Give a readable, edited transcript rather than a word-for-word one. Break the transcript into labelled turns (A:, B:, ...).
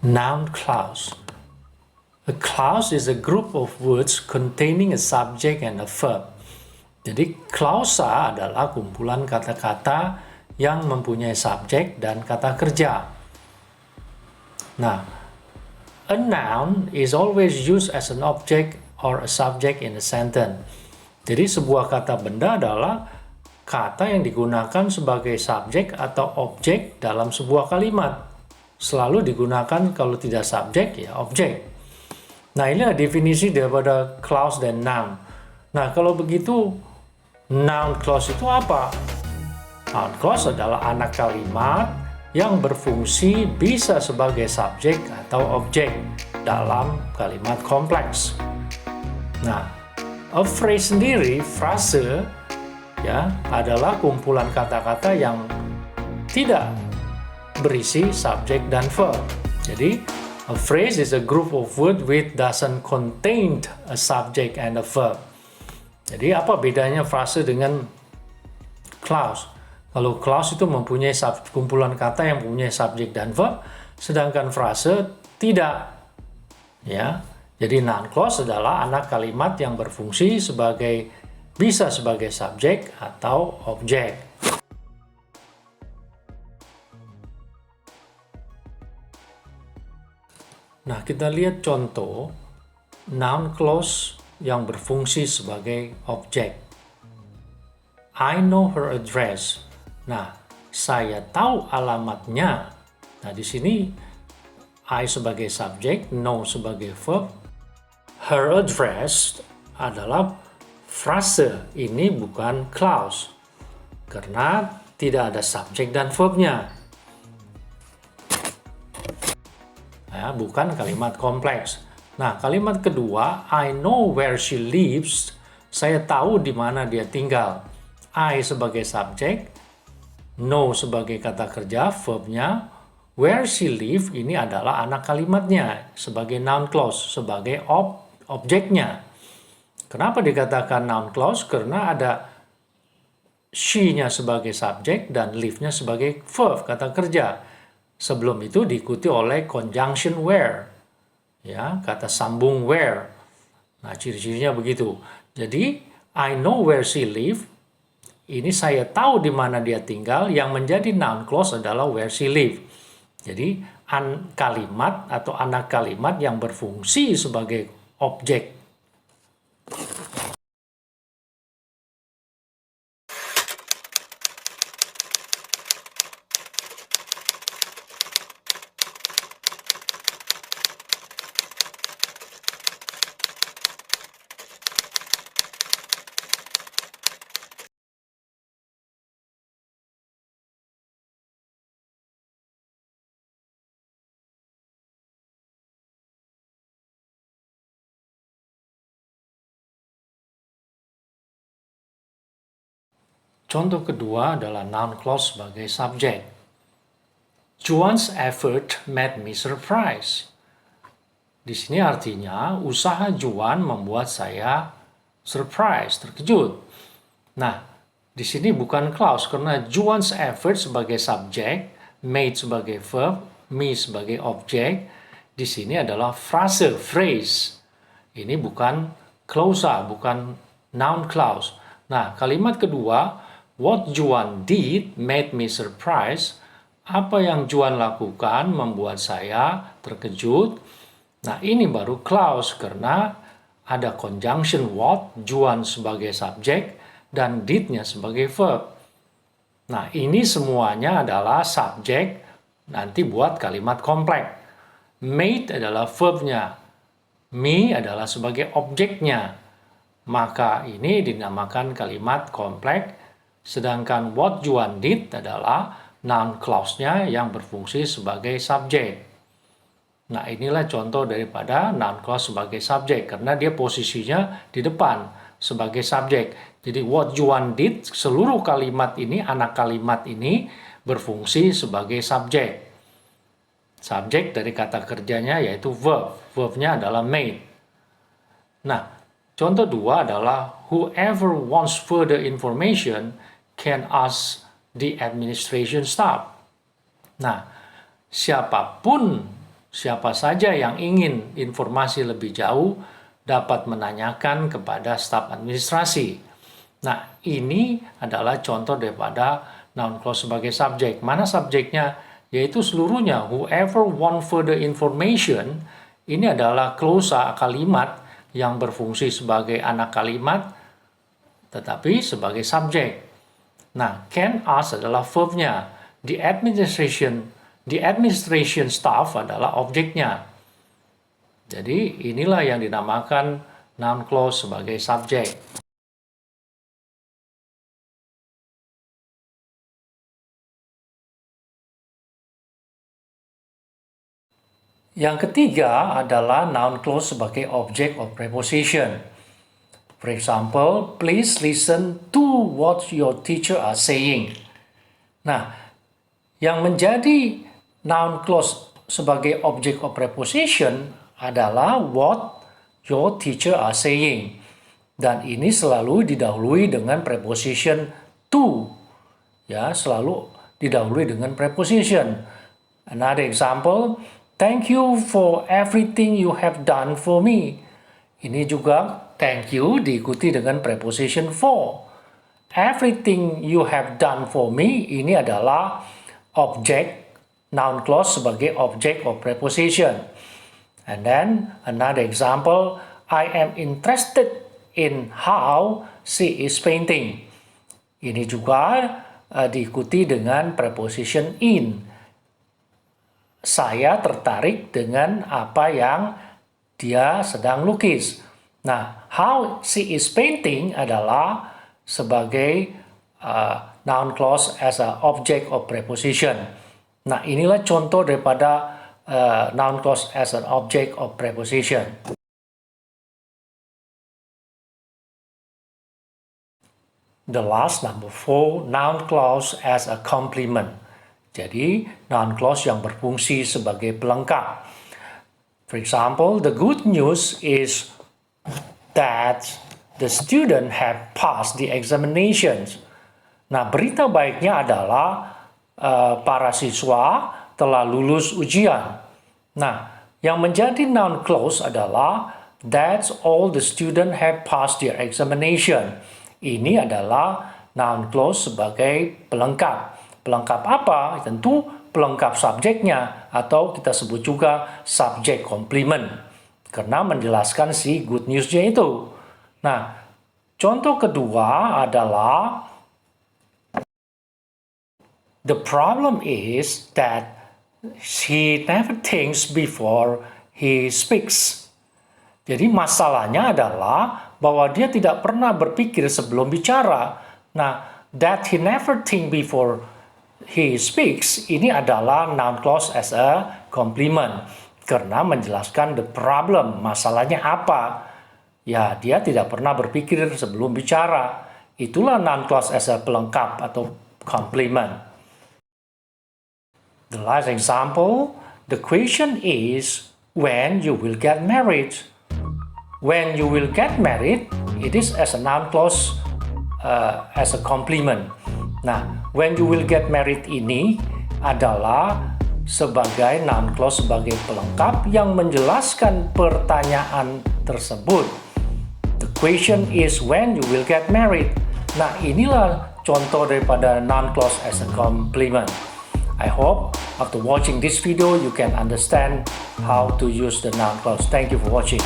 A: Noun clause. A clause is a group of words containing a subject and a verb. Jadi klausa adalah kumpulan kata-kata yang mempunyai subjek dan kata kerja. Nah, a noun is always used as an object or a subject in a sentence. Jadi sebuah kata benda adalah kata yang digunakan sebagai subjek atau objek dalam sebuah kalimat. Selalu digunakan kalau tidak subjek ya objek. Nah, inilah definisi daripada clause dan noun. Nah, kalau begitu noun clause itu apa? Noun clause adalah anak kalimat yang berfungsi bisa sebagai subjek atau objek dalam kalimat kompleks. Nah, a phrase sendiri, frase, ya, adalah kumpulan kata-kata yang tidak berisi subjek dan verb. Jadi, a phrase is a group of words which doesn't contain a subject and a verb. Jadi apa bedanya frase dengan clause? Kalau clause itu mempunyai kumpulan kata yang mempunyai subjek dan verb, sedangkan frase tidak. Ya. Jadi noun clause adalah anak kalimat yang berfungsi bisa sebagai subjek atau objek. Nah, kita lihat contoh noun clause yang berfungsi sebagai objek. I know her address. Nah, saya tahu alamatnya. Nah, di sini I sebagai subjek, know sebagai verb. Her address adalah frase. Ini bukan clause. Karena tidak ada subjek dan verbnya. Ya, bukan kalimat kompleks. Nah, kalimat kedua, I know where she lives. Saya tahu di mana dia tinggal. I sebagai subjek, know sebagai kata kerja, verbnya. Where she lives ini adalah anak kalimatnya sebagai noun clause, sebagai objeknya. Kenapa dikatakan noun clause? Karena ada she-nya sebagai subjek dan live-nya sebagai verb, kata kerja. Sebelum itu diikuti oleh conjunction where, ya, kata sambung where. Nah, ciri-cirinya begitu. Jadi, I know where she live. Ini saya tahu di mana dia tinggal. Yang menjadi noun clause adalah where she live. Jadi, kalimat atau anak kalimat yang berfungsi sebagai objek. Contoh kedua adalah noun clause sebagai subjek. Juan's effort made me surprised. Di sini artinya usaha Juan membuat saya surprise, terkejut. Nah, di sini bukan clause karena Juan's effort sebagai subjek, made sebagai verb, me sebagai objek. Di sini adalah frase, phrase. Ini bukan clausa, bukan noun clause. Nah, kalimat kedua, what Juan did made me surprised. Apa yang Juan lakukan membuat saya terkejut. Nah, ini baru clause karena ada conjunction what, Juan sebagai subjek, dan did-nya sebagai verb. Nah, ini semuanya adalah subjek nanti buat kalimat kompleks. Made adalah verbnya. Me adalah sebagai objeknya. Maka ini dinamakan kalimat kompleks. Sedangkan what Juan did adalah noun clause-nya yang berfungsi sebagai subjek. Nah, inilah contoh daripada noun clause sebagai subjek. Karena dia posisinya di depan sebagai subjek. Jadi what Juan did, seluruh kalimat ini, anak kalimat ini berfungsi sebagai subjek. Subjek dari kata kerjanya yaitu verb. Verbnya adalah made. Nah, contoh dua adalah whoever wants further information can ask the administration staff. Nah, siapapun Siapa saja yang ingin informasi lebih jauh dapat menanyakan kepada staf administrasi. Nah, ini adalah contoh daripada noun clause sebagai subjek. Mana subjeknya? Yaitu seluruhnya. Whoever want further information, ini adalah klausa kalimat yang berfungsi sebagai anak kalimat, tetapi sebagai subjek. Nah, can ask adalah verbnya. The administration staff adalah objeknya. Jadi inilah yang dinamakan noun clause sebagai subjek. Yang ketiga adalah noun clause sebagai object of preposition. For example, please listen to what your teacher are saying. Nah, yang menjadi noun clause sebagai object of preposition adalah what your teacher are saying. Dan ini selalu didahului dengan preposition to. Ya, selalu didahului dengan preposition. Another example, thank you for everything you have done for me. Ini juga thank you diikuti dengan preposition for. Everything you have done for me ini adalah objek noun clause sebagai object of preposition. And then another example, I am interested in how she is painting. Ini juga diikuti dengan preposition in. Saya tertarik dengan apa yang dia sedang lukis. Nah, how she is painting adalah sebagai noun clause as a object of preposition. Nah, inilah contoh daripada noun clause as an object of preposition. The last, number 4, noun clause as a complement. Jadi, noun clause yang berfungsi sebagai pelengkap. For example, the good news is that the student have passed the examinations. Nah, berita baiknya adalah para siswa telah lulus ujian. Nah, yang menjadi noun clause adalah that's all the student have passed their examination. Ini adalah noun clause sebagai pelengkap. Pelengkap apa? Tentu pelengkap subjeknya, atau kita sebut juga subject complement, karena menjelaskan si good news-nya itu. Nah, contoh kedua adalah the problem is that he never thinks before he speaks. Jadi masalahnya adalah bahwa dia tidak pernah berpikir sebelum bicara. Nah, that he never think before he speaks ini adalah noun clause as a complement karena menjelaskan the problem, masalahnya apa. Ya, dia tidak pernah berpikir sebelum bicara. Itulah noun clause as a pelengkap atau complement. The last example, the question is when you will get married. When you will get married, it is as a noun clause as a complement. Nah, when you will get married ini adalah sebagai noun clause sebagai pelengkap yang menjelaskan pertanyaan tersebut. The question is when you will get married. Nah, inilah contoh daripada noun clause as a complement. I hope after watching this video you can understand how to use the noun clause. Thank you for watching.